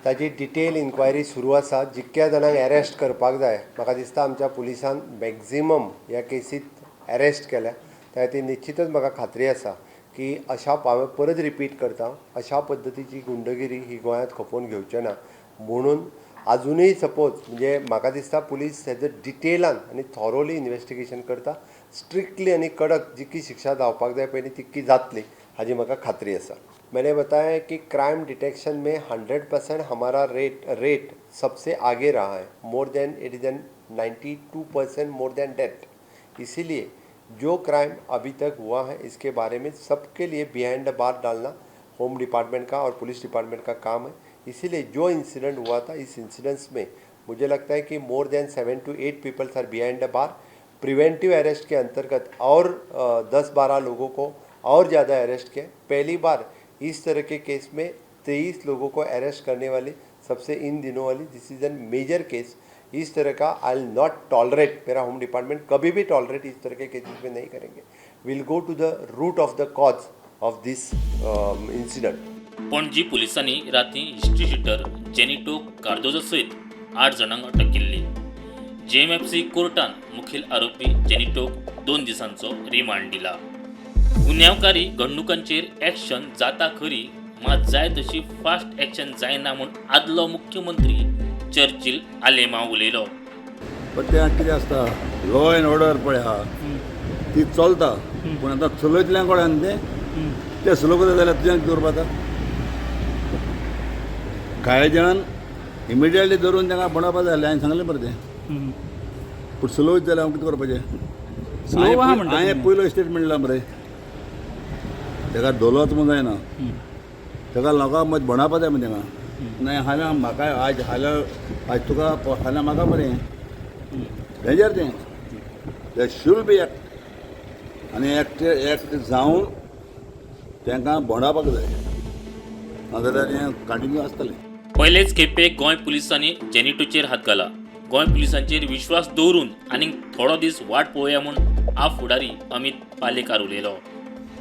ताजी detail inquiry सुरू आसा. जितक्या जाणांक अरेस्ट करपाक जाय म्हाका दिसता आमच्या पुलिसान मॅक्झिमम ह्या केसींत अरेस्ट केल्या. त्या खातीर निश्चितच म्हाका खात्री आसा की हांवें परत रिपीट करता, अशा पद्दतीची गुंडगिरी ही गोंयांत खपोवन घेवचें ना. म्हणून आजुनूय सपोज म्हणजे म्हाका दिसता पुलीस हेजो डिटेलान आनी थॉरोली इन्वेस्टिगेशन करता. स्ट्रिक्टली आनी कडक जितकी शिक्षा जावपाक जाय पयली तितकी जातली हाजी म्हाका खात्री आसा. मैंने बताया है कि क्राइम डिटेक्शन में 100% हमारा रेट सबसे आगे रहा है. More than it is an 92% more than death. इसीलिए जो क्राइम अभी तक हुआ है इसके बारे में सबके लिए बिहाइंड द बार डालना होम डिपार्टमेंट का और पुलिस डिपार्टमेंट का काम है. इसीलिए जो इंसिडेंट हुआ था इस इंसिडेंट्स में मुझे लगता है कि more than 7 to 8 peoples are behind the bars. Preventive arrest के अंतर्गत और 10-12 लोगों को और ज़्यादा अरेस्ट किया. पहली बार इस तरह के केस में 23 लोगों को अरेस्ट करने वाली सबसे इन दिनों वाली this is an major case. इस तरह का आई विल नॉट टॉलरेट, मेरा होम डिपार्टमेंट कभी भी टॉलरेट इस तरह के केसेस में नहीं करेंगे. Will go to the root of the cause of this incident. Panaji पुलिसांनी राती हिस्ट्री शीटर जेनिटो कार्दोजो सयत 8 जाणांक अटक केल्ली. JMFC कोर्टान मुखेल आरोपी जेनिटोक 2 दिसांचो रिमांड दिला. गुन्यांवकारी घडणुकांचेर एक्शन जाता खरी, मात जाय तशी फास्ट एक्शन जायना म्हूण आदलो मुख्यमंत्री चर्चिल आलेमा उलयलो. पण ते कितें आसता, लॉ एंड ऑर्डर पळय आहा ती चलता, पूण आतां चलयतल्यान कोणान ते स्लो करता जाल्यार तुज्यान कितें करपा जाता. कांय जाणान इमिडियटली धरून तांकां बनवपा जाय हांवें सांगलें मरे तें. पूण स्लो जाल्यार हांव कितें करपाचें. हांवें पयलो स्टेटमेंट दिला मरे, ताका दोलोच म्हणून जायना, ताका लोकांक मत बनवपा जाय मरे तांकां. नाही हाल्या म्हाका आज तुका हाल्या म्हाका मरे डेंजर तें. दे शूड बी एक्ट आनी एक्ट जावन तांकां बनवपाक जाय, नाजाल्यार हें कंटिन्यू आसतलें. पयलेच खेपे गोंय पुलिसांनी जेनिटोचेर हात घाला. गोंय पुलिसांचेर विश्वास दवरून आनीक थोडो दीस वाट पळोवया म्हूण आप फुडारी अमित पालेकार उलयलो.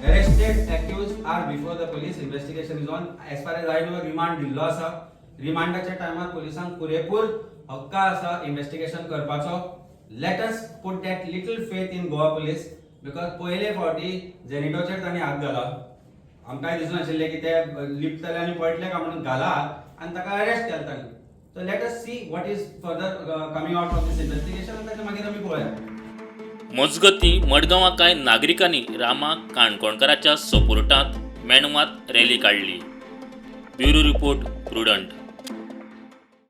Arrested accused are before the police. Investigation is on. As far as I know, remand दिल्लो आसा. रिमांडाच्या टायमार पुलिसांक पुरेपूर हक्क आसा इन्व्हेस्टिगेशन करपाचो. Let us put that little faith in Goa police, because पयले फावटी जेनिटोचेर तांणी हात घाला. आमकांय दिसून आशिल्लें की ते लिपतले आनी पळटले काय म्हणून घालात आनी ताका अरेस्ट केला तांणी. So let us see what is further coming out of this investigation आनी ताचे मागीर आमी पळोवया. मजगती मडगांवां नागरिकांनी रामा काणकोणकाराच्या सपोर्टांत मेणवात रॅली काडली. Bureau report prudent.